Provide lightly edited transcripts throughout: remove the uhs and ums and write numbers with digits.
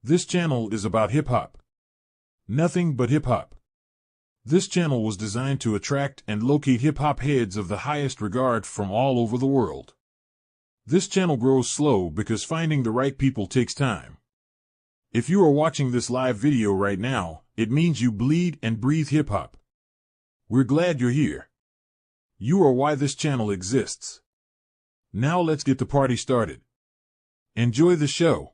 This channel is about hip-hop. Nothing but hip-hop. This channel was designed to attract and locate hip-hop heads of the highest regard from all over the world. This channel grows slow because finding the right people takes time. If you are watching this live video right now, it means you bleed and breathe hip-hop. We're glad you're here. You are why this channel exists. Now let's get the party started. Enjoy the show.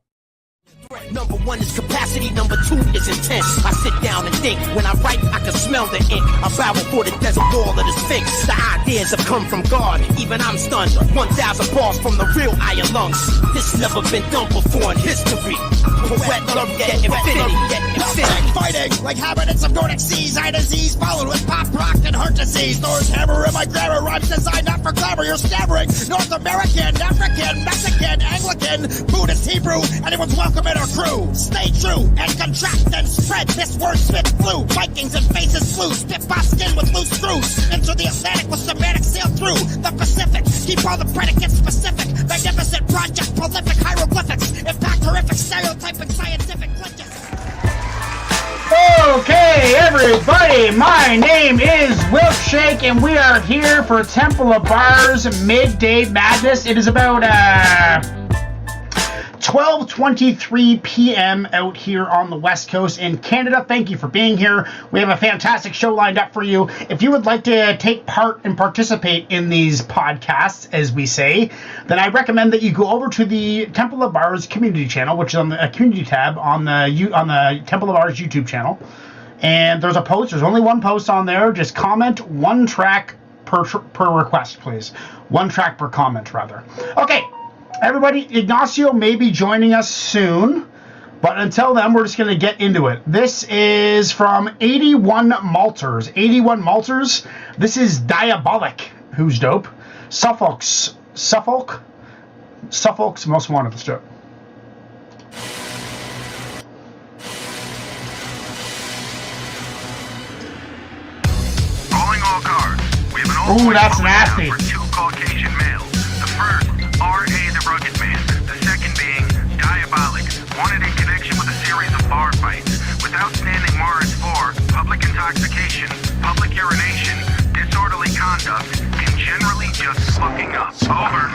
Number one is capacity, number two is intent. I sit down and think, when I write I can smell the ink. A barrel for the desert wall of the Sphinx. The ideas have come from God, even I'm stunned. 1,000 bars from the real iron lungs. This never been done before in history. Poet laureate infinity. Fighting like habitants of Nordic seas. Eye disease followed with pop rock and heart disease. Thor's hammer in my grammar rhymes designed not for glamour. You're stammering. North American, African, Mexican, Anglican, Buddhist, Hebrew. Anyone's welcome in our crew. Stay true and contract and spread this wordsmith flu. Vikings and faces flew. Spit by skin with loose screws. Enter the Atlantic with semantic sail through the Pacific. Keep all the predicates specific. Magnificent project, prolific hieroglyphics. Impact horrific, stereotyping scientific glitches. Okay, everybody, my name is Wilkshake, and we are here for Temple of Bars Midday Madness. It is about 12:23 p.m. out here on the West Coast in Canada. Thank you for being here. We have a fantastic show lined up for you. If you would like to take part and participate in these podcasts, as we say, then I recommend that you go over to the Temple of Bars community channel, which is on the community tab on the Temple of Bars YouTube channel. And there's a post. There's only one post on there. Just comment one track per request, please. One track per comment, rather. Okay. Everybody, Ignacio may be joining us soon, but until then, we're just going to get into it. This is from 81 Malters. 81 Malters. This is Diabolic, who's dope. Suffolk's Most Wanted. Let's do it. Calling all cards. We have an Ooh, that's nasty. For two Caucasian males. The first, R.A. the Rugged Man. The second being Diabolic, wanted in connection with a series of bar fights. With outstanding warrants for public intoxication, public urination, disorderly conduct, and generally just looking up. Over.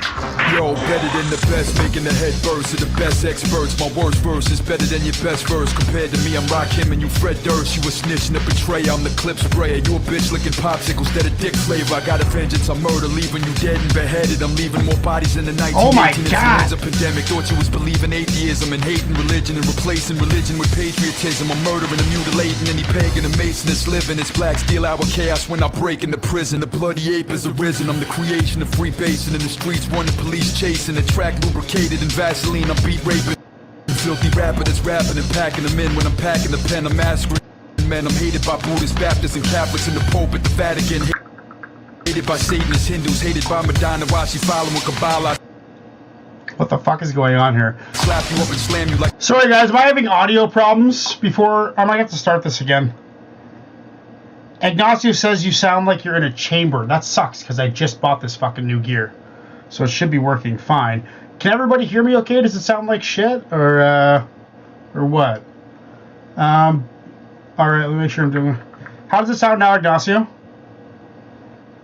Yo, better than the best, making the head burst of the best experts. My worst verse is better than your best verse. Compared to me, I'm Rakim and you Fred Durst. You a snitch and a betrayer, I'm the clip sprayer. You a bitch licking popsicles that a dick flavor. I got a vengeance, I murder, leaving you dead and beheaded. I'm leaving more bodies in the 1918. Oh my God. It's a pandemic, thought you was believing atheism and hating religion and replacing religion with patriotism. I'm murdering and mutilating any pagan and mason that's living. It's black steel hour chaos when I break into prison. The bloody ape is arisen, I'm the creation of free basin in the streets, one the police chasing, the track lubricated in Vaseline, I'm beat raping. Filthy rapper that's rapping and packing them in. When I'm packing the pen, I'm massacring men. I'm hated by Buddhists, Baptists, and Catholics in the Pope at the Vatican. Hated by Satanists, Hindus, hated by Madonna while she following Kabbalah. What the fuck is going on here? Slap you up and slam you like... Sorry guys, am I having audio problems before? I might have to start this again. Ignacio says you sound like you're in a chamber. That sucks, because I just bought this fucking new gear. So it should be working fine. Can everybody hear me okay? Does it sound like shit? Or what? Alright, let me make sure I'm doing... How does it sound now, Ignacio?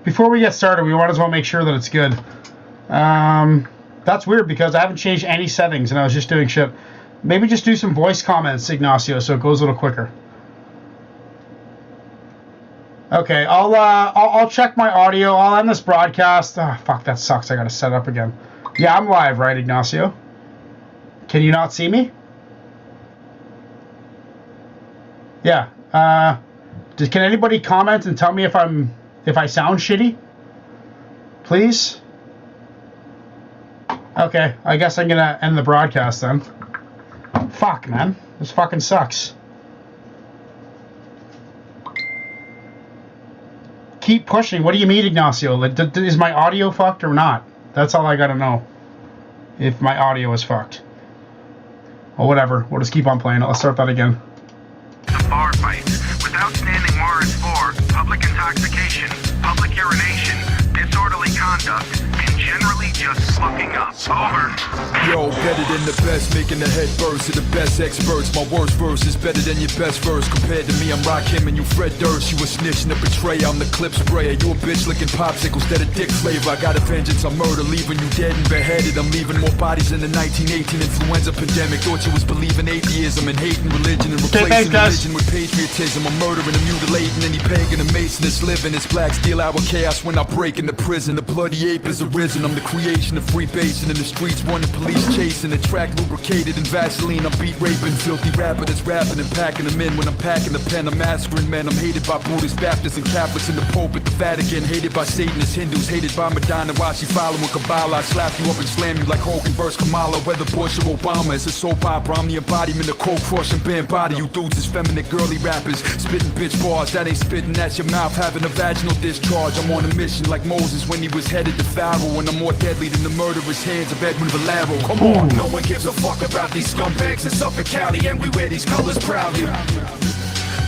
Before we get started, we might as well make sure that it's good. That's weird, because I haven't changed any settings, and I was just doing shit. Maybe just do some voice comments, Ignacio, so it goes a little quicker. Okay, I'll check my audio. I'll end this broadcast. Oh, fuck, that sucks. I gotta set it up again. Yeah, I'm live, right, Ignacio? Can you not see me? Yeah. Can anybody comment and tell me if I sound shitty? Please? Okay, I guess I'm gonna end the broadcast then. Fuck, man. This fucking sucks. Keep pushing. What do you mean, Ignacio? Is my audio fucked or not? That's all I gotta know. If my audio is fucked. Well, whatever. We'll just keep on playing it. Let's start that again. The bar fight. With outstanding warrants for public intoxication, public urination, disorderly conduct, and generally just looking up. Over. Yo, better than the best, making the head burst to the best experts. My worst verse is better than your best verse. Compared to me, I'm Rakim and you Fred Durst. You a snitch and a betrayer, I'm the clip sprayer. You a bitch licking popsicles that a dick flavor. I got a vengeance on murder, leaving you dead and beheaded. I'm leaving more bodies in the 1918 influenza pandemic. Thought you was believing atheism and hating religion and replacing religion with patriotism. I'm murdering and mutilating any pagan and mason that's living. It's black steel hour chaos when I break into prison. The bloody ape is arisen. I'm the creation of free basin in the streets, one the police chasing. The track lubricated in Vaseline. I'm beat raping, filthy rapper that's rapping and packing them in. When I'm packing the pen, I'm massacring men. I'm hated by Buddhists, Baptists, and Catholics in the Pope at the Vatican. Hated by Satanists, Hindus, hated by Madonna while she following Kabbalah. I slap you up and slam you like Hogan versus Kamala. Whether Bush or Obama, it's a soap opera. I'm the embodiment of cold crushing band body. You dudes is feminine girly rappers, spitting bitch bars. That ain't spitting, that's your mouth having a vaginal discharge. I'm on a mission like Moses when he was headed to Pharaoh. And I'm more deadly than the murderous hands of Edwin Valero. Come on, no one gives a fuck about these scumbags in Suffolk County, and we wear these colors proudly.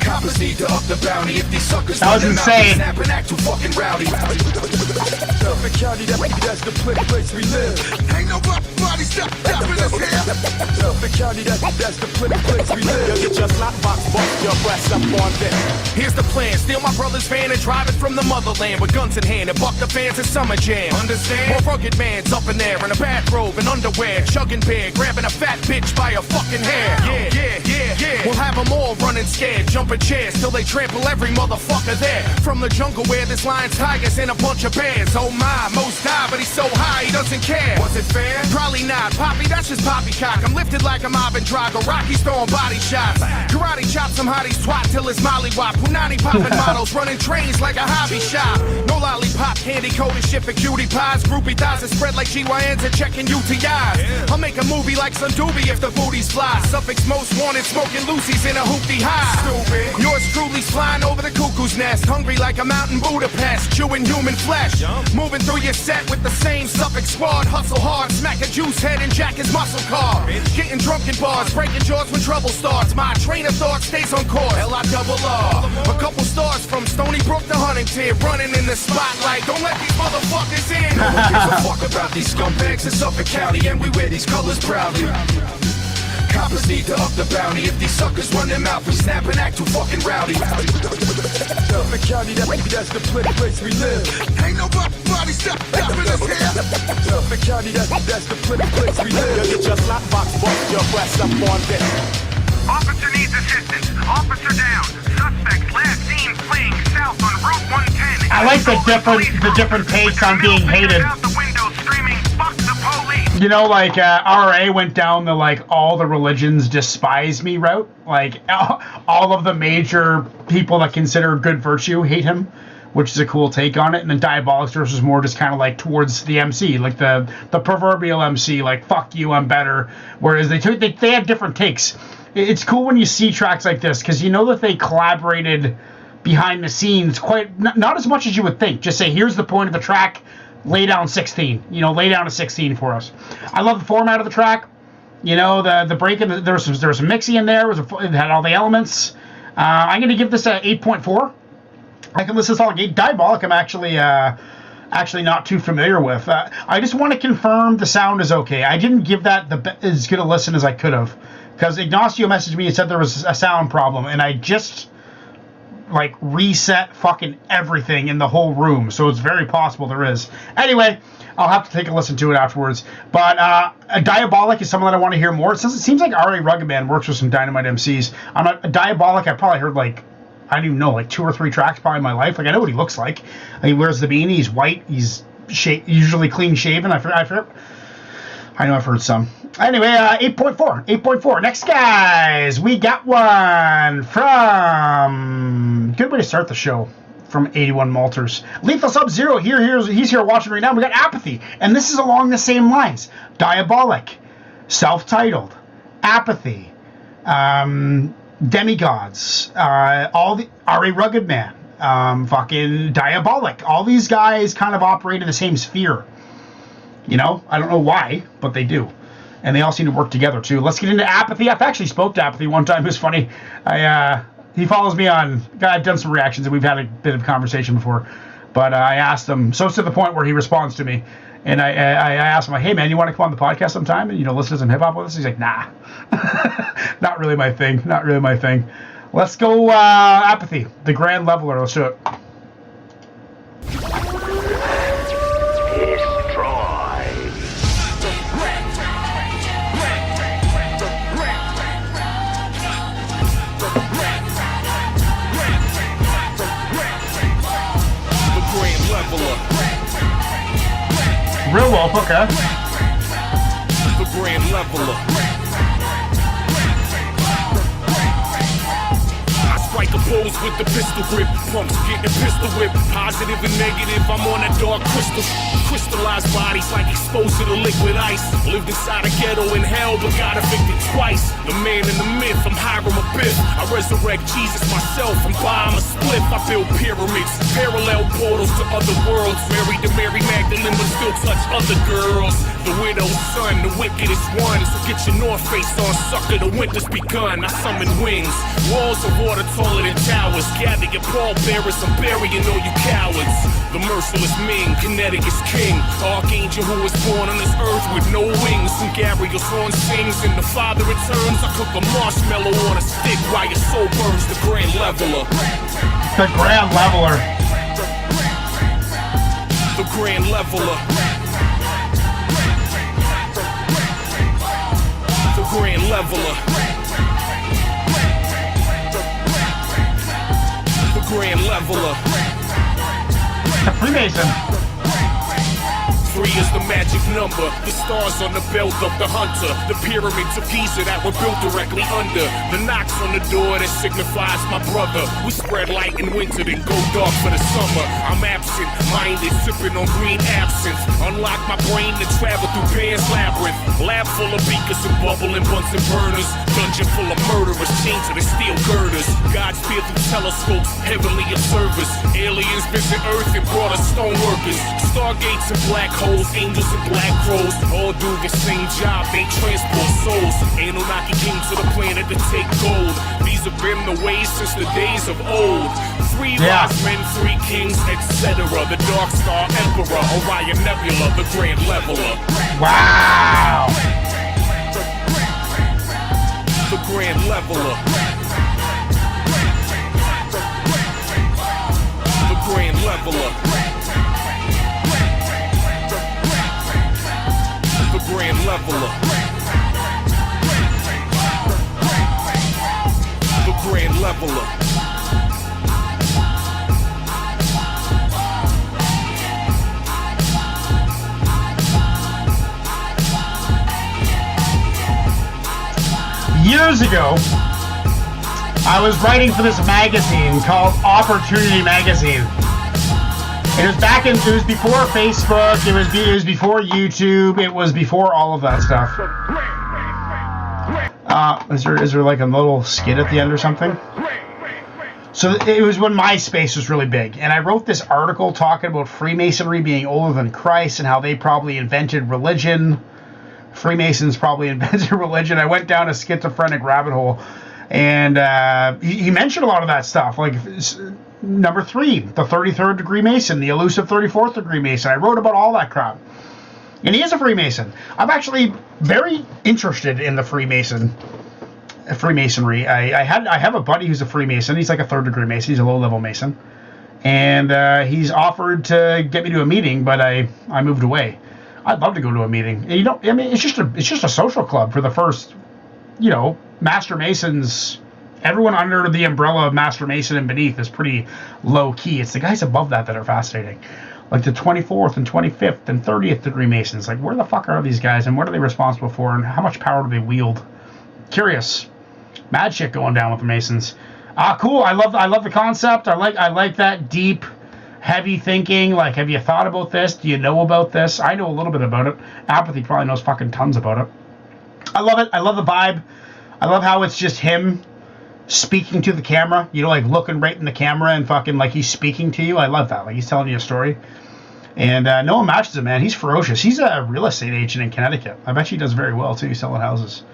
Coppers need to up the bounty if these suckers that was insane. Snap and act too fucking rowdy. Suffolk County, that's the place we live. Ain't nobody stopping us here. Suffolk County, that's the place we live. You'll get your slot box, bust your breasts up on them. Here's the plan: steal my brother's van and drive it from the motherland with guns in hand and buck the fans at Summer Jam. Understand? More rugged man's up in there in a bathrobe and underwear, chugging beer, grabbing a fat bitch by her fucking hair. Yeah. We'll have them all running scared, jumping chairs till they trample every motherfucker there. From the jungle where there's lions, tigers, and a bunch of bears. Oh my, most die, but he's so high he doesn't care. Was it fair? Probably not. Poppy, that's just poppycock. I'm lifted like I'm Ivan Drago. Rocky's throwing body shots. Karate chop some hotties twat till it's mollywop. Punani popping models, running trains like a hobby shop. No lollipop, candy coated shit for cutie pies. Groupie thighs that spread like GYNs and checking UTIs. I'll make a movie like some doobie if the booties fly. Suffolk's most wanted, smoking Lucy's in a hoopty high. Stupid. Yours truly's flying over the cuckoo's nest, hungry like a mountain Budapest, chewing human flesh. Moving through your set with the same Suffolk squad. Hustle hard, smack a juice head and jack his muscle car. Getting drunk in bars, breaking jaws when trouble starts. My train of thought stays on course. L-I-double-R. A couple stars from Stony Brook to Huntington, running in the spotlight. Don't let these motherfuckers in. No one gives a fuck about these scumbags in Suffolk County, and we wear these colors proudly. Coppers need to up the bounty. If these suckers run their mouth, we snap and act too fucking rowdy. Suffolk County, that's the place we live. Ain't nobody stopping us here. Suffolk County, that's the place we live. You'll get your slot box, bust your breasts up on them. Officer needs assistance. Officer down. Suspect last seen fleeing south on Route 110. I like the different takes on being hated. Out the window screaming, "Fuck the police!" You know, like RA went down the like all the religions despise me route. Like all of the major people that consider good virtue hate him, which is a cool take on it. And then Diabolic was more just kind of like towards the MC, like the proverbial MC, like fuck you, I'm better. Whereas they had different takes. It's cool when you see tracks like this because you know that they collaborated behind the scenes quite not as much as you would think. Just say here's the point of the track. Lay down 16, lay down a 16 for us. I love the format of the track. The break in there was some mixing in there. It had all the elements. I'm going to give this a 8.4. I can listen to this all. Diabolic, I'm actually not too familiar with. I just want to confirm the sound is okay. I didn't give that as good a listen as I could have because Ignacio messaged me and said there was a sound problem, and I just reset fucking everything in the whole room, so it's very possible there is. Anyway, I'll have to take a listen to it afterwards. But Diabolic is someone that I want to hear more. It seems like R.A. Rugged Man works with some Dynamite MCs. Diabolic, I probably heard I don't even know, 2 or 3 tracks probably in my life. I know what he looks like. He wears the beanie, he's white, he's usually clean shaven. I know I've heard some. Anyway, 8.4. Next, guys, we got one from... Good way to start the show. From 81 Malters. Lethal Sub-Zero, he's here watching right now. We got Apathy, and this is along the same lines. Diabolic, self-titled, Apathy, Demigods, all the R.A. Rugged Man, fucking Diabolic. All these guys kind of operate in the same sphere. I don't know why, but they do. And they all seem to work together, too. Let's get into Apathy. I've actually spoke to Apathy one time. It was funny. He follows me on... I've done some reactions, and we've had a bit of conversation before. But I asked him... So it's to the point where he responds to me. And I asked him, like, hey, man, you want to come on the podcast sometime and, listen to some hip-hop with us? He's like, nah. Not really my thing. Not really my thing. Let's go Apathy, the Grand Leveler. Let's do it. Real well, okay. The Grand Leveler. I strike a pose with the pistol grip. Punks getting pistol whipped. Positive and negative, I'm on that dark crystal. Crystallized bodies like exposed to the liquid ice. Lived inside a ghetto in hell, but got evicted twice. The man in the myth, I'm Hiram Abiff. I resurrect Jesus myself and buy him a spliff. I build pyramids, parallel portals to other worlds. Married to Mary Magdalene, but still touch other girls. The widow's son, the wickedest one. So get your North Face on, sucker, the winter's begun. I summon wings, walls of water taller than towers. Gather your pallbearers, I'm burying all you cowards. The merciless Ming, kinetic is king. Archangel who was born on this earth with no wings. And Gabriel's horn sings, and the Father returns. I cook a marshmallow on a stick while your soul burns. The Grand Leveler. The Grand Leveler. The Grand Leveler. The Grand Leveler. The Grand Leveler. The Freemason. 3 is the magic number. The stars on the belt of the hunter. The pyramids of Giza that were built directly under. The knocks on the door that signifies my brother. We spread light in winter, then go dark for the summer. I'm absent, minded, sipping on green absinthe. Unlock my brain to travel through Pan's labyrinth. Lab full of beakers and bubbling Bunsen burners. Dungeon full of murderers, chained to the steel girders. Gods peer through telescopes, heavenly observers. Aliens visit Earth and brought us stoneworkers. Stargates and black holes, angels and black crows. All do the same job, they transport souls. Anunnaki came to the planet to take gold. These have been the ways since the days of old. 3 wise men, 3 kings, etc. The Dark Star Emperor, Orion Nebula, the Grand Leveler. Wow. The Grand Leveler. The Grand Leveler. The Grand Leveler. The Grand Leveler. Years ago, I was writing for this magazine called Opportunity Magazine. It was before Facebook, it was before YouTube, it was before all of that stuff. Is there like a little skit at the end or something? So it was when MySpace was really big, and I wrote this article talking about Freemasonry being older than Christ and how they probably invented religion. Freemasons probably invented religion. I went down a schizophrenic rabbit hole, and he mentioned a lot of that stuff, like number 3, the 33rd degree Mason, the elusive 34th degree Mason. I wrote about all that crap. And he is a Freemason. I'm actually very interested in the Freemasonry. I have a buddy who's a Freemason. He's like a 3rd degree Mason. He's a low-level Mason. And he's offered to get me to a meeting, but I moved away. I'd love to go to a meeting. And it's just a social club for the first, Master Masons. Everyone under the umbrella of Master Mason and beneath is pretty low key. It's the guys above that are fascinating. Like the 24th and 25th and 30th degree Masons. Like, where the fuck are these guys and what are they responsible for and how much power do they wield? Curious. Mad shit going down with the Masons. Cool. I love the concept. I like that deep, heavy thinking. Like, have you thought about this? Do you know about this? I know a little bit about it. Apathy probably knows fucking tons about it. I love it. I love the vibe. I love how it's just him speaking to the camera, like looking right in the camera and fucking like he's speaking to you. I love that. Like he's telling you a story. And no one matches him, man. He's ferocious. He's a real estate agent in Connecticut. I bet he does very well too, selling houses.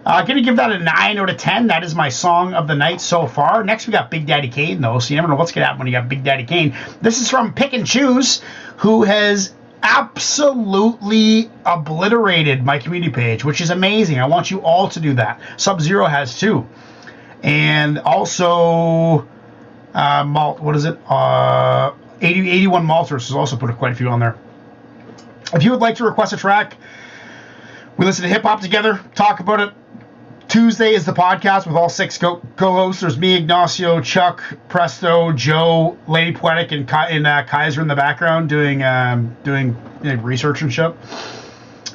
I'm going to give that a 9 out of 10. That is my song of the night so far. Next, we got Big Daddy Kane, though, so you never know what's going to happen when you got Big Daddy Kane. This is from Pick and Choose, who has absolutely obliterated my community page, which is amazing. I want you all to do that. Sub-Zero has too. And also, what is it? 81 Malters has also put quite a few on there. If you would like to request a track, we listen to hip-hop together, talk about it. Tuesday is the podcast with all 6 co-hosts. There's me, Ignacio, Chuck, Presto, Joe, Lady Poetic, and Kaiser in the background doing research and shit.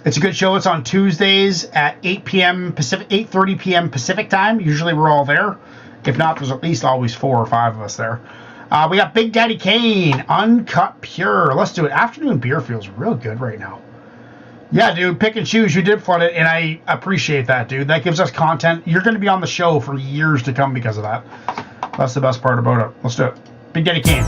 It's a good show. It's on Tuesdays at 8 p.m. Pacific, 8:30 p.m. Pacific time. Usually we're all there. If not, there's at least always 4 or 5 of us there. We got Big Daddy Kane, Uncut Pure. Let's do it. Afternoon beer feels real good right now. Yeah, dude, pick and choose. You did flood it, and I appreciate that, dude. That gives us content. You're going to be on the show for years to come because of that. That's the best part about it. Let's do it. Big Daddy Kane.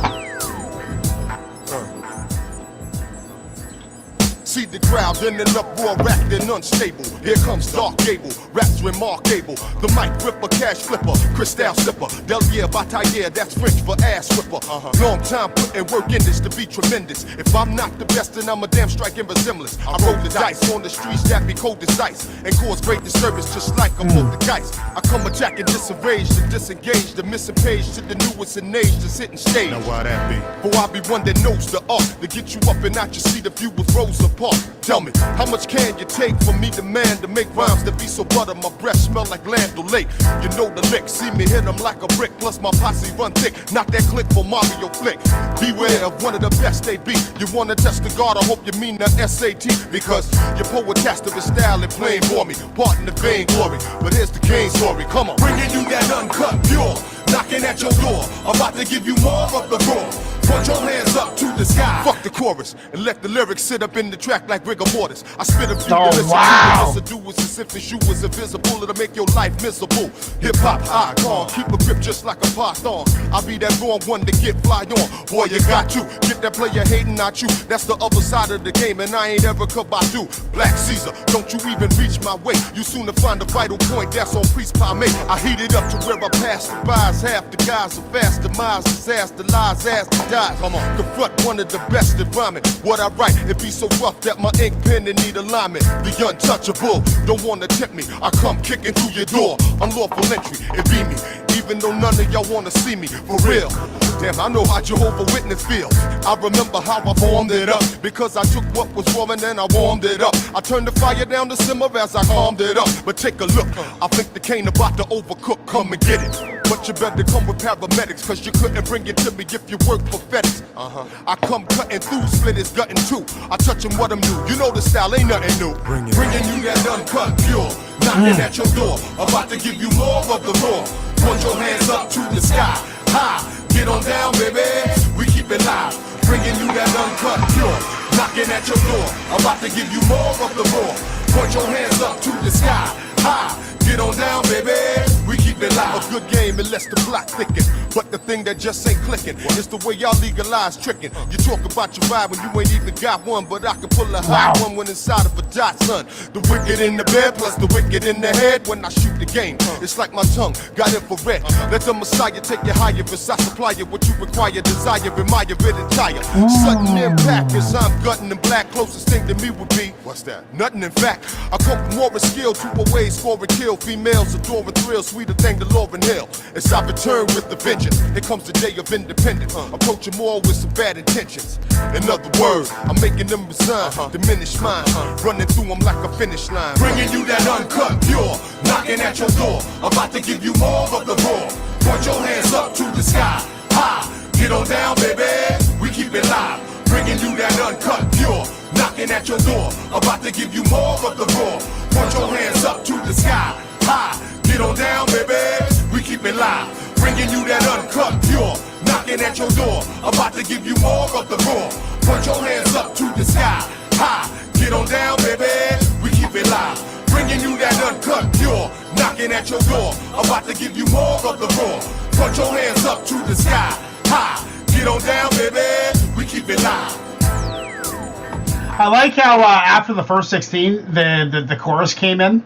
See the crowd in an uproar, racked and unstable. Here comes Dark Gable, raps remarkable. The mic gripper, cash flipper, crystal slipper. Delier, bataille, that's French for ass whipper. Long time putting work in this to be tremendous. If I'm not the best, then I'm a damn striking resemblance. I roll the dice on the streets that be cold as ice and cause great disturbance just like a poltergeist. I come attacking, disarranged and disengaged. The missing page to the newest in age to sit and stage. Now why that be? For I be one that knows the art to get you up and out your seat if you was rose apart. Tell me, how much can you take from me, the man, to make rhymes that be so butter? My breath smell like Land O'Lake. You know the lick, see me hit 'em like a brick. Plus my posse run thick, not that click for Mario flick. Beware of one of the best they be. You wanna test the guard, I hope you mean the SAT. Because your poetaster is style and plain for me. Pardon the vain glory, but here's the Kane story, come on. Bringing you that uncut pure, knocking at your door, about to give you more of the raw. Put your hands up to the sky. Fuck the chorus and let the lyrics sit up in the track like rigor mortis. I spit a few lyrics to do is as if the shoe was invisible. It'll make your life miserable. Hip hop icon, keep a grip just like a python. I'll be that wrong one to get fly on. Boy, you got to get that player hating, not you. That's the other side of the game, and I ain't ever Kabadu. Black Caesar, don't you even reach my way. You soon to find the vital point that's on Priest Palme. I heat it up to where I pass the buys. Half the guys are fast demise, disaster lies, ass to die. Come on, confront one of the best at rhyming. What I write, it be so rough that my ink pen and need alignment. The untouchable, don't wanna tempt me. I come kicking through your door, unlawful entry, it be me. Even though none of y'all wanna see me, for real. Damn, I know how Jehovah Witness feels. I remember how I formed it up, because I took what was wrong and then I warmed it up. I turned the fire down to simmer as I calmed it up. But take a look, I think the Kane about to overcook, come and get it. But you better come with paramedics, cause you couldn't bring it to me if you work for FedEx. I come cutting through, split his gut in two. I touch him what I'm new, you know the style ain't nothing new. Bringing you that uncut pure, knocking at your door, about to give you more of the raw. Put your hands up to the sky, high, get on down baby, we keep it live. Bringing you that uncut pure, knocking at your door, about to give you more of the raw. Put your hands up to the sky, high, get on down baby, we keep it live. A good game unless the plot thicken, but the thing that just ain't clicking is the way y'all legalize tricking. You talk about your ride when you ain't even got one, but I can pull a high one when inside of a dot, son. The wicked in the bed plus the wicked in the head when I shoot the game. It's like my tongue got infrared. Let the Messiah take you higher, cause I supply you what you require, desire, admire it entire. Sudden impact as I'm gutting in black, closest thing to me would be, what's that? Nothing in fact. I come from more skill to a way, score and kill. Females adore and thrill, sweeter than the Lauryn Hill. As I return with the vengeance, here comes the day of independence. Approaching more with some bad intentions. In other words, I'm making them resign, diminish mine, running through them like a finish line. Bringing you that uncut pure, knocking at your door, about to give you more of the raw. Point your hands up to the sky, high, get on down baby, we keep it live. Bringing you that uncut pure, knocking at your door, about to give you more of the raw. Point your hands up to the sky, high, get on down baby, we keep it live. Bringing you that uncut pure, knocking at your door, about to give you more of the raw. Put your hands up to the sky, high, get on down baby, we keep it live. Bringing you that uncut pure, knocking at your door, about to give you more of the raw. Put your hands up to the sky, high, get on down baby, we keep it live. I like how after the first 16, the chorus came in.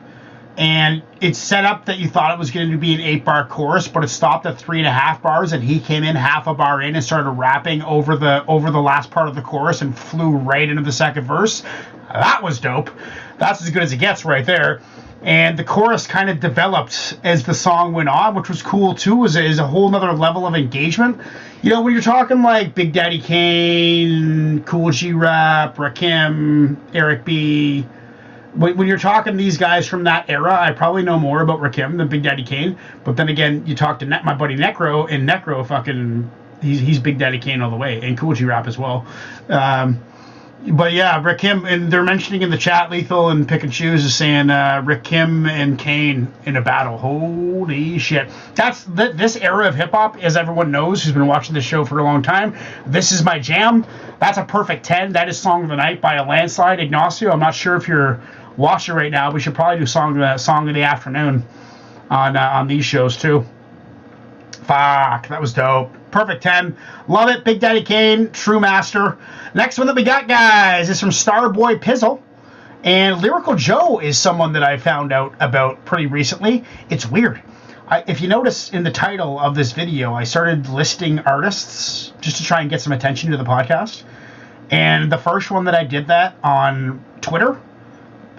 And it's set up that you thought it was going to be an 8-bar chorus, but it stopped at 3.5 bars, and he came in half a bar in and started rapping over the last part of the chorus and flew right into the second verse. That was dope. That's as good as it gets right there. And the chorus kind of developed as the song went on, which was cool too. Is a whole nother level of engagement. You know, when you're talking like Big Daddy Kane, Cool G Rap, Rakim, Eric B. When you're talking these guys from that era, I probably know more about Rakim than Big Daddy Kane. But then again, you talk to my buddy Necro, and Necro fucking he's Big Daddy Kane all the way, and Cool G Rap as well. But yeah, Rakim, and they're mentioning in the chat, Lethal and Pick and Choose is saying Rakim and Kane in a battle. Holy shit! That's this era of hip hop, as everyone knows who's been watching this show for a long time. This is my jam. That's a perfect 10. That is Song of the Night by a landslide. Ignacio, I'm not sure if you're watching right now. We should probably do song of the afternoon on these shows too. Fuck, that was dope. Perfect 10. Love it. Big Daddy Kane, true master. Next one that we got, guys, is from Starboy Pizzle. And Lyrical Joe is someone that I found out about pretty recently. It's weird. If you notice in the title of this video, I started listing artists just to try and get some attention to the podcast. And the first one that I did that on Twitter,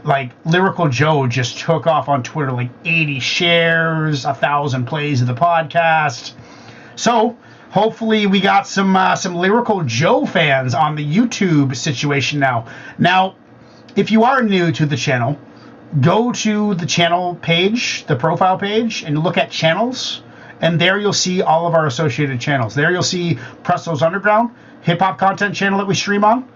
like Lyrical Joe just took off on Twitter, like 80 shares, 1,000 plays of the podcast. So hopefully we got some Lyrical Joe fans on the YouTube situation now. Now, if you are new to the channel, go to the channel page, the profile page, and look at channels. And there you'll see all of our associated channels. There you'll see Presto's Underground, hip-hop content channel that we stream on,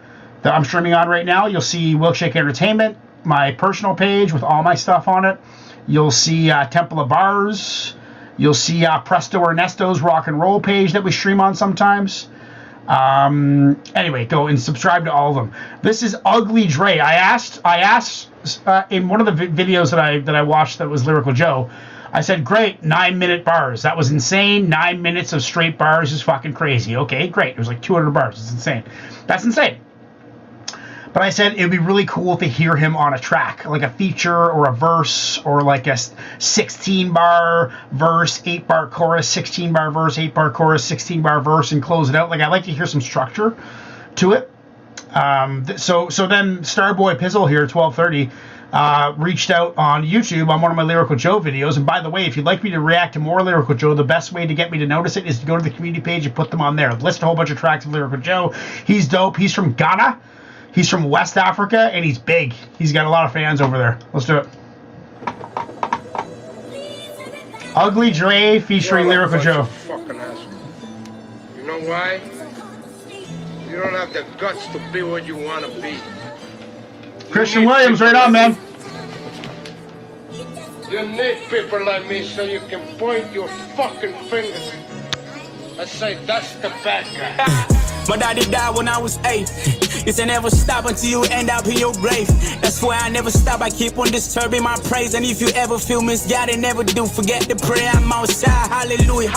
that I'm streaming on right now. You'll see Wilkshake Entertainment, my personal page with all my stuff on it. You'll see Temple of Bars. You'll see Presto Ernesto's rock and roll page that we stream on sometimes. Anyway, go and subscribe to all of them. This is Ugly Dre. I asked in one of the videos that I watched that was Lyrical Joe, I said, great, 9-minute bars. That was insane. 9 minutes of straight bars is fucking crazy. Okay, great. It was like 200 bars. It's insane. That's insane. But I said it would be really cool to hear him on a track, like a feature or a verse or like a 16-bar verse, 8-bar chorus, 16-bar verse, 8-bar chorus, 16-bar verse, and close it out. Like, I like to hear some structure to it. So then Starboy Pizzle here, 1230, reached out on YouTube on one of my Lyrical Joe videos. And by the way, if you'd like me to react to more Lyrical Joe, the best way to get me to notice it is to go to the community page and put them on there. List a whole bunch of tracks of Lyrical Joe. He's dope. He's from Ghana. He's from West Africa, and he's big. He's got a lot of fans over there. Let's do it. Ugly Dre featuring Lyrical Joe. Fucking asshole. You know why? You don't have the guts to be what you want to be. Christian Williams, right on, man. You need people like me so you can point your fucking fingers and say, that's the bad guy. My daddy died when I was 8. You say never stop until you end up in your grave. That's why I never stop, I keep on disturbing my praise. And if you ever feel misguided, never do. Forget the prayer, I'm outside, hallelujah.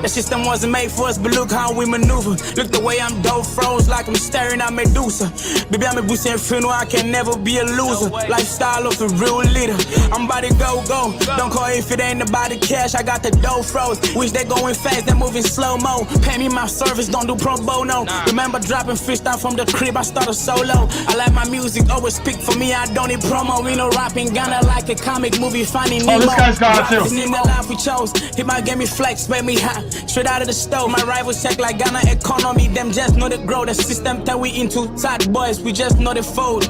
The system wasn't made for us, but look how we maneuver. Look the way I'm dope froze like I'm staring at Medusa. Baby, I'm a boosting funeral, I can never be a loser. Lifestyle of a real leader. I'm about to go. Don't call if it ain't about the cash, I got the dough froze. Wish they going fast, they moving slow-mo. Pay me my service, don't do pro bono. Remember dropping freestyle from the crib, I started solo. I like my music, always speak for me, I don't need promo. We no rapping Ghana like a comic movie, finding Nemo. Oh, this guy's got it too. In the life we chose, hit my game, me flex, made me hot. Straight out of the stove, my rivals check like Ghana economy. Them just know the grow, the system that we into. Tight boys, we just know the fold.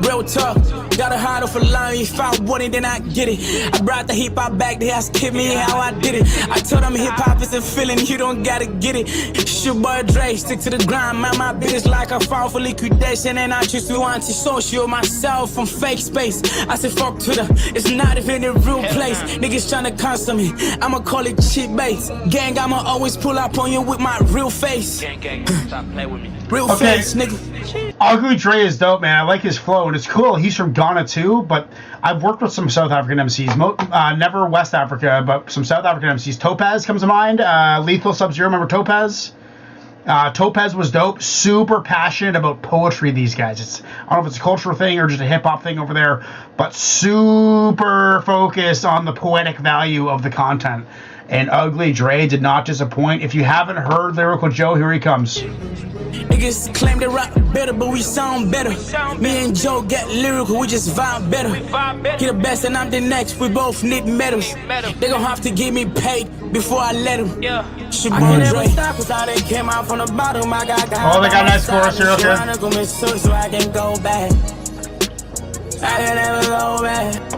Real talk, got a heart of a lion. If I want it, then I get it. I brought the hip hop back, they asked me how I did it. I told them hip hop is a feeling, you don't gotta get it. It's your boy Dre, stick to the grind, man. My business like a file for liquidation, and I choose to anti-social myself from fake space. I say fuck Twitter, it's not even a real place. Niggas tryna cancel me, I'ma call it cheap baits. Gang, I'ma always pull up on you with my real face. Gang, stop playing with me. Real face, nigga. Ugly Dre is dope, man. I like his flow, and it's cool. He's from Ghana too, but I've worked with some South African MCs. Never West Africa, but some South African MCs. Topaz comes to mind. Lethal Sub-Zero, remember Topaz? Topaz was dope. Super passionate about poetry, these guys. I don't know if it's a cultural thing or just a hip-hop thing over there, but super focused on the poetic value of the content. And Ugly Dre did not disappoint. If you haven't heard Lyrical Joe, here he comes. Niggas claim they rap better, but we sound better. Me and Joe get lyrical, we just vibe better. He the best and I'm the next, we both need medals. They gon' have to get me paid before I let them. I can never stop cause I done came out from the bottom. I got oh, they got a nice chorus here, okay. So I can go back. I can never go back.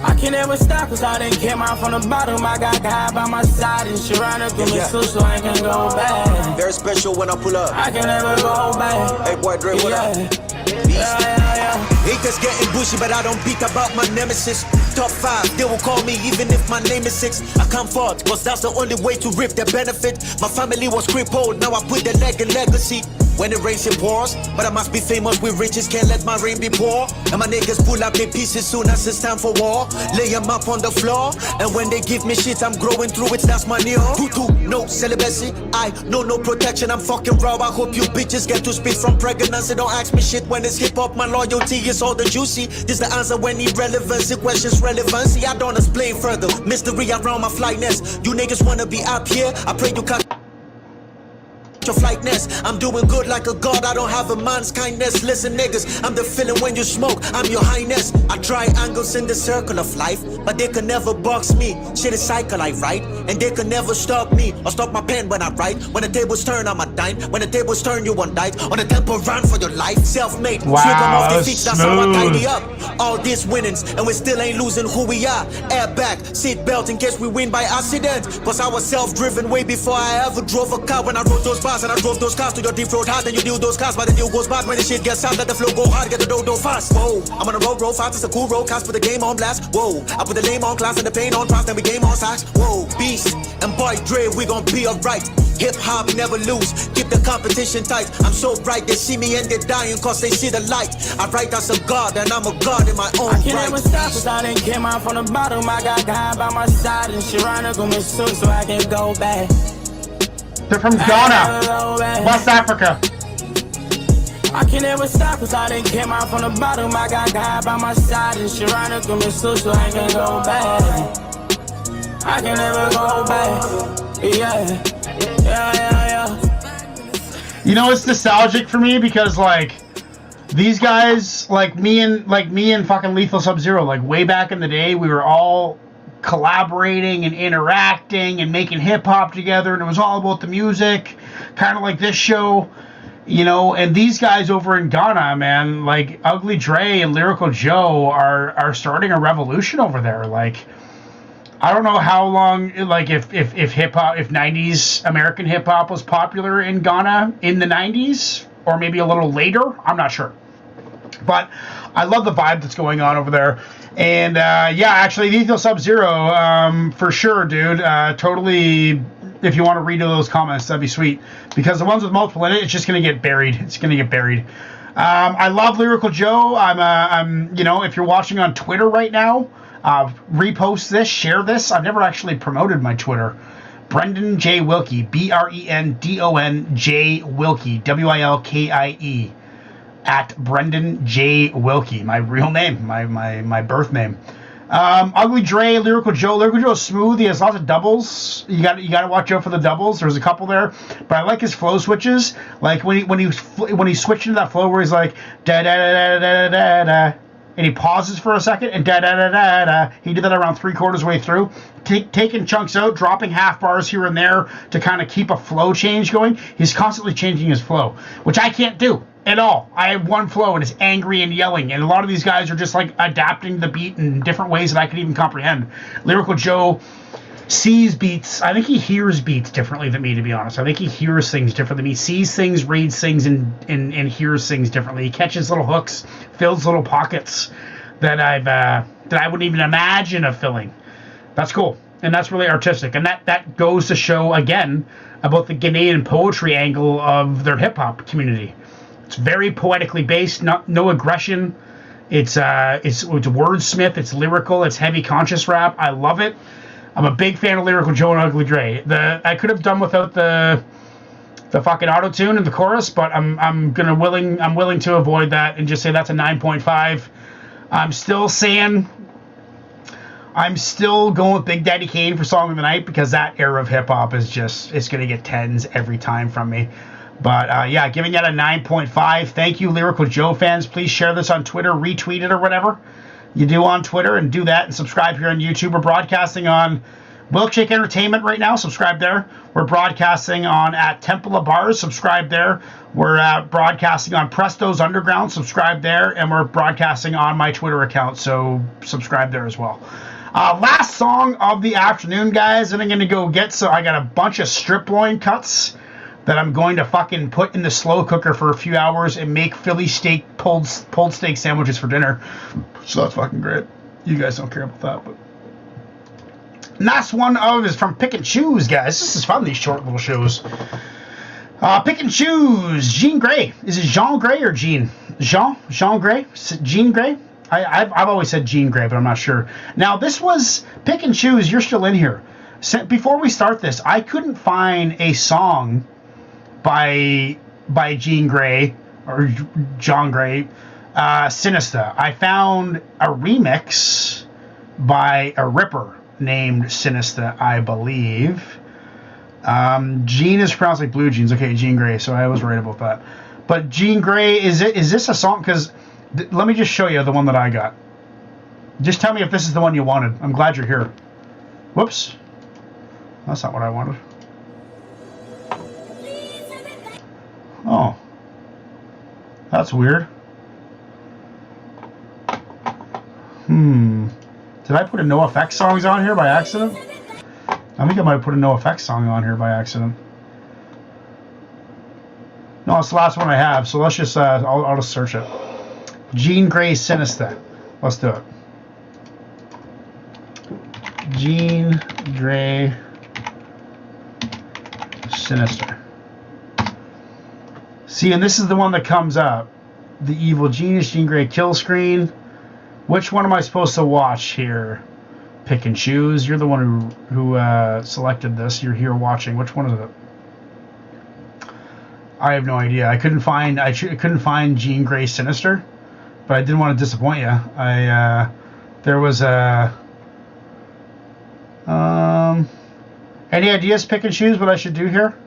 I can never stop cause I done came out from the bottom. I got God by my side and Sharana give me so I can go back. Very special when I pull up. I can never go back. Hey boy, Dre, what up? Haters getting bushy, but I don't beat about my nemesis. Top 5, they will call me even if my name is 6. I come forth, cause that's the only way to reap the benefit. My family was crippled, now I put the leg in legacy. When it rains, it pours, but I must be famous with riches, can't let my rain be poor. And my niggas pull up their pieces soon as it's time for war. Lay them up on the floor, and when they give me shit, I'm growing through it, that's my new. Tutu, no celibacy, I know no protection, I'm fucking raw. I hope you bitches get to speak from pregnancy. Don't ask me shit when it's hip-hop, my loyalty is all the juicy. This the answer when irrelevancy questions relevancy. I don't explain further, mystery around my flightness. You niggas wanna be up here, I pray you cut your flightness. I'm doing good like a god, I don't have a man's kindness. Listen niggas, I'm the feeling when you smoke, I'm your highness. I try angles in the circle of life, but they can never box me. Shit is cycle I write, and they can never stop me or stop my pen when I write. When the tables turn, I'm a dime. When the tables turn, you won't die. On the tempo run for your life, self-made. Wow, Sweep them off their feet, that's how I smooth. tidy up. All these winnings, and we still ain't losing who we are. Airbag, seat belt in case we win by accident. Cause I was self-driven way before I ever drove a car. When I wrote those bars and I drove those cars to your deep road hard, and you deal those cars, but the deal goes bad when the shit gets out. Let the flow go hard, get the dough fast. Whoa, I'm on a roll fast, it's a cool road cast, put the game on blast. Whoa, I put the name on class and the pain on trust, then we game on sacks. Whoa, beast and boy Dre, we gon' be alright. Hip hop never lose, keep the competition tight. I'm so bright, they see me and they're dying cause they see the light. I write as a god and I'm a god in my own I can't right. ever stop cause I done came out from the bottom. I got God by my side and Sharana give me so I can go back. They're from Ghana, West Africa. I can never stop cause I done came out from the bottom. I got God by my side and Sharana give me so I can go back. I can never go back. Yeah. You know, it's nostalgic for me because like these guys, like me and fucking Lethal Sub-Zero, like way back in the day, we were all collaborating and interacting and making hip hop together, and it was all about the music, kind of like this show, you know. And these guys over in Ghana, man, like Ugly Dre and Lyrical Joe are starting a revolution over there. Like, I don't know how long, like if hip hop, if 90s American hip hop was popular in Ghana in the 90s, or maybe a little later, I'm not sure. But I love the vibe that's going on over there. And yeah, actually, Lethal Sub-Zero, for sure, dude. Totally, if you want to read those comments, that'd be sweet. Because the ones with multiple in it, it's just going to get buried. It's going to get buried. I love Lyrical Joe. I'm, you know, if you're watching on Twitter right now, repost this, share this. I've never actually promoted my Twitter. Brendan J. Wilkie, Brendon J. Wilkie, Wilkie. At Brendan J. Wilkie, my real name, my birth name. Ugly Dre, Lyrical Joe. Lyrical Joe is smooth. He has lots of doubles. You got to watch out for the doubles. There's a couple there, but I like his flow switches. Like when he switched into that flow where he's like da da da da da da da, and he pauses for a second and da da da da da. He did that around 3/4 way through, taking chunks out, dropping half bars here and there to kind of keep a flow change going. He's constantly changing his flow, which I can't do at all. I have one flow and it's angry and yelling, and a lot of these guys are just like adapting the beat in different ways that I could even comprehend. Lyrical Joe sees beats. I think he hears beats differently than me, to be honest. I think he hears things different than me. Sees things, reads things, and hears things differently. He catches little hooks, fills little pockets that I wouldn't even imagine of filling. That's cool, and that's really artistic, and that goes to show again about the Ghanaian poetry angle of their hip hop community. It's very poetically based, no aggression. It's wordsmith, it's lyrical, it's heavy conscious rap. I love it. I'm a big fan of Lyrical Joe and Ugly Grae. I could have done without the fucking auto-tune in the chorus, but I'm willing to avoid that and just say that's a 9.5. I'm still going with Big Daddy Kane for Song of the Night because that era of hip-hop is just, it's going to get 10s every time from me. But yeah, giving that a 9.5. Thank you, Lyrical Joe fans. Please share this on Twitter, retweet it or whatever you do on Twitter, and do that, and subscribe here on YouTube. We're broadcasting on Milkshake Entertainment right now. Subscribe there. We're broadcasting on at Temple of Bars. Subscribe there. We're broadcasting on Presto's Underground. Subscribe there. And we're broadcasting on my Twitter account, so subscribe there as well. Last song of the afternoon, guys, and I'm going to go get I got a bunch of strip loin cuts that I'm going to fucking put in the slow cooker for a few hours and make Philly steak pulled steak sandwiches for dinner. So that's fucking great. You guys don't care about that, but last one is from Pick and Choose, guys. This is fun, these short little shows. Pick and Choose. Jean Grae. Is it Jean Grae or Jean? Jean Grae? Jean Grae? I've always said Jean Grae, but I'm not sure. Now, this was Pick and Choose. You're still in here. Before we start this, I couldn't find a song by Jean Grae or John Grae, Sinister. I found a remix by a Ripper named Sinister, I believe. Jean is pronounced like blue jeans. Okay, Jean Grae. So I was right about that. But Jean Grae, is this a song? Because let me just show you the one that I got. Just tell me if this is the one you wanted. I'm glad you're here. Whoops. That's not what I wanted. Oh. That's weird. Did I put a NoFX songs on here by accident? I think I might have put a NoFX song on here by accident. No, it's the last one I have, so let's just, I'll just search it. Jean Grae Sinister. Let's do it. Jean Grae Sinister. See, and this is the one that comes up. The Evil Genius, Jean Grae Kill Screen. Which one am I supposed to watch here? Pick and Choose. You're the one who selected this. You're here watching. Which one is it? I have no idea. I couldn't find Jean Grae Sinister, but I didn't want to disappoint you. There was a any ideas, Pick and Choose, what I should do here?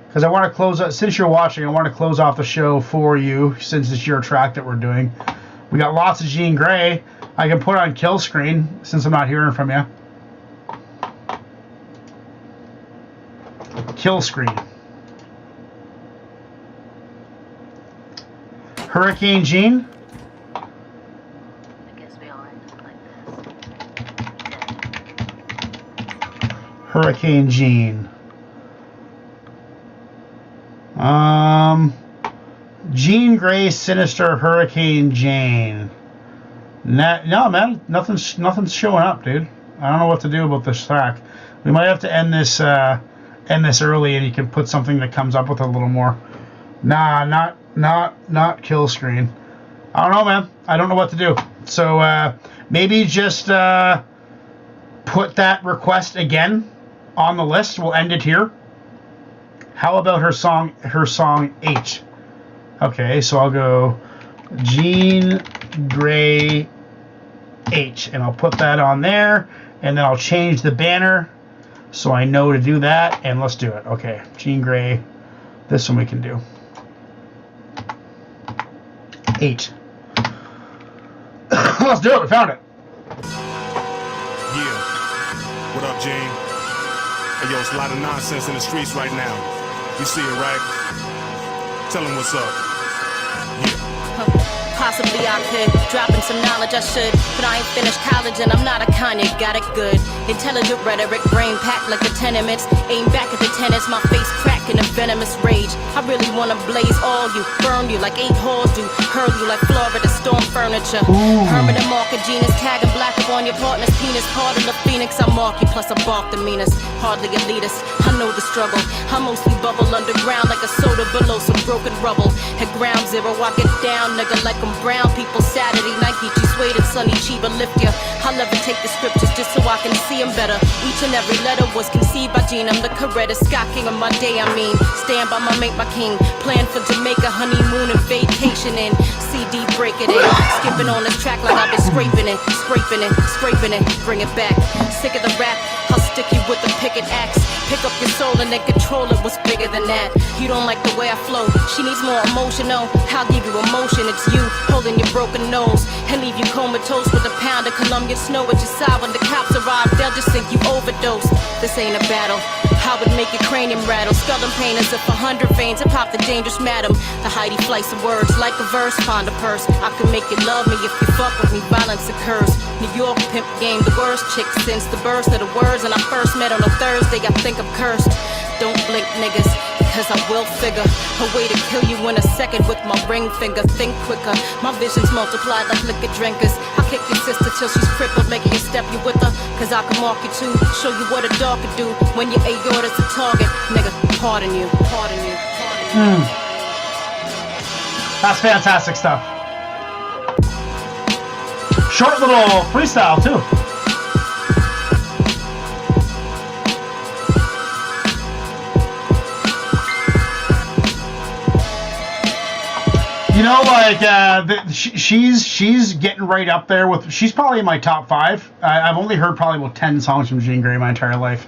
Because I want to close out, since you're watching, I want to close off the show for you, since it's your track that we're doing. We got lots of Jean Grae. I can put on Kill Screen, since I'm not hearing from you. Kill Screen. Hurricane Jean. I guess we all end up like this. Hurricane Jean. Jean Grae Sinister Hurricane Jane. No, man, nothing's showing up, dude. I don't know what to do about this track. We might have to end this early, and you can put something that comes up with a little more. Nah, not Kill Screen. I don't know, man. I don't know what to do. So maybe just put that request again on the list. We'll end it here. How about her song H? Okay, so I'll go Jean Grae H, and I'll put that on there, and then I'll change the banner so I know to do that, and let's do it. Okay, Jean Grae, this one we can do. 8. Let's do it, we found it. Yeah. What up, Jane? Hey, yo, it's a lot of nonsense in the streets right now. You see it, right? Tell them what's up. Possibly I could dropping some knowledge I should, but I ain't finished college and I'm not a Kanye. Got it good, intelligent rhetoric, brain packed like the tenements. Aim back at the tenants, my face crack in a venomous rage. I really wanna blaze all you, burn you like 8 whores do, hurl you like Florida storm furniture. Hermit and marker genus, tagging black up on your partner's penis. Part of the phoenix, I mark you, plus I bark the meanest. Hardly elitist, I know the struggle. I mostly bubble underground like a soda below some broken rubble. At ground zero, I get down, nigga, like I'm brown people Saturday night Geechee Suede and Sunny Chiba lift ya. I'll levitate the scriptures just so I can see them better. Each and every letter was conceived by Gene. I'm the Coretta Scott King of my day, I mean. Stand by my mate, my king. Plan for Jamaica, honeymoon and vacation in. CD break it in. Skipping on this track like I've been scraping it, scraping it, scraping it. Bring it back. Sick of the rap, I'll stick you with the picket axe. Pick up your soul and then control it. What's bigger than that? You don't like the way I flow. She needs more emotional. I'll give you emotion. It's you holding your broken nose and leave you comatose with a pound of Colombian snow at your side. When the cops arrive, they'll just think you overdosed. This ain't a battle. I would make your cranium rattle. Skull and pain as if 100 veins. I pop the dangerous madam. The Heidi flights of words like a verse. Find a purse. I can make you love me if you fuck with me. Violence occurs. New York pimp game, the worst chick since the burst of the words. And I first met on a Thursday. I think I'm cursed. Don't blink, niggas, cause I will figure a way to kill you in a second with my ring finger. Think quicker. My vision's multiplied like liquor drinkers. I'll kick your sister till she's crippled, making you step you with her. Cause I can mark you too. Show you what a dog can do when your aorta's a target. Nigga, pardon you, pardon you, pardon you. That's fantastic stuff. Short little freestyle too. You know, like she's getting right up there with. She's probably in my top 5. I've only heard probably about 10 songs from Jean Grae my entire life,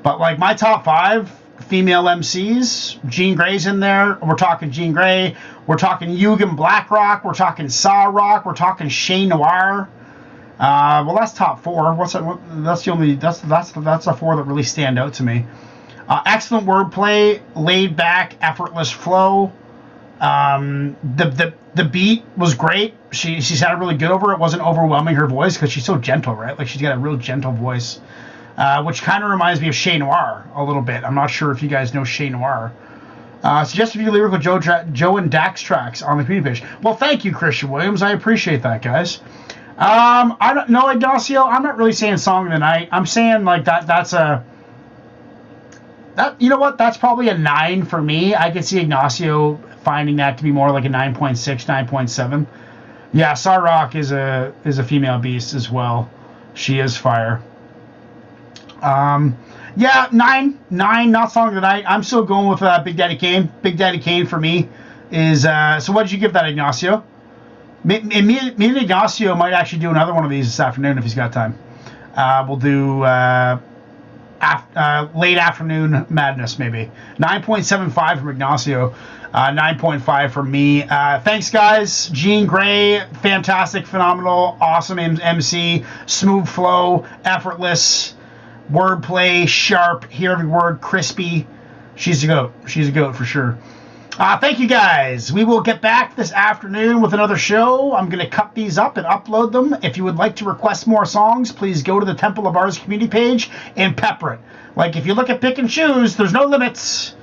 but like my top 5 female MCs, Jean Grae's in there. We're talking Jean Grae. We're talking Yugen Blackrock. We're talking Saw Rock. We're talking Shay Noir. Well, that's top 4. What's that? That's the only. That's the 4 that really stand out to me. Excellent wordplay, laid back, effortless flow. The beat was great. She sounded really good over it. It wasn't overwhelming her voice because she's so gentle, right? Like she's got a real gentle voice, which kind of reminds me of Shay Noir a little bit. I'm not sure if you guys know Shay Noir. Suggest a few Lyrical Joe and Dax tracks on the community page. Well, thank you, Christian Williams. I appreciate that, guys. I don't know, Ignacio. I'm not really saying song of the night. I'm saying like that's a. That, you know what? That's probably a 9 for me. I could see Ignacio finding that to be more like a 9.6, 9.7. Yeah, Sarrock is a female beast as well. She is fire. Yeah, 9, not song of the night. I'm still going with Big Daddy Kane. Big Daddy Kane for me is. So what did you give that, Ignacio? Me and Ignacio might actually do another one of these this afternoon if he's got time. We'll do. Late afternoon madness, maybe. 9.75 from Ignacio, 9.5 from me. Thanks, guys. Jean Grae, fantastic, phenomenal, awesome MC, smooth flow, effortless, wordplay, sharp, hear every word, crispy. She's a goat. She's a goat for sure. Thank you, guys. We will get back this afternoon with another show. I'm going to cut these up and upload them. If you would like to request more songs, please go to the Temple of Ours community page and pepper it. Like, if you look at Pick and Choose, there's no limits.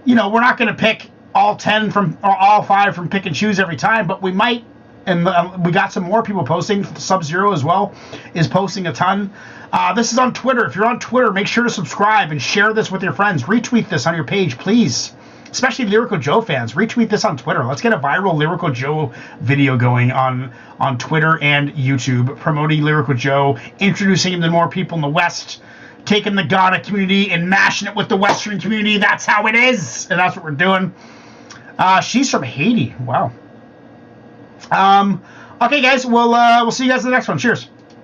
You know, we're not going to pick all 10 from, or all 5 from Pick and Choose every time, but we might. And we got some more people posting. Sub-Zero as well is posting a ton. This is on Twitter. If you're on Twitter, make sure to subscribe and share this with your friends. Retweet this on your page, please. Especially Lyrical Joe fans, retweet this on Twitter. Let's get a viral Lyrical Joe video going on Twitter and YouTube, promoting Lyrical Joe, introducing him to more people in the West, taking the Ghana community and mashing it with the Western community. That's how it is, and that's what we're doing. She's from Haiti. Wow. Okay, guys, we'll see you guys in the next one. Cheers.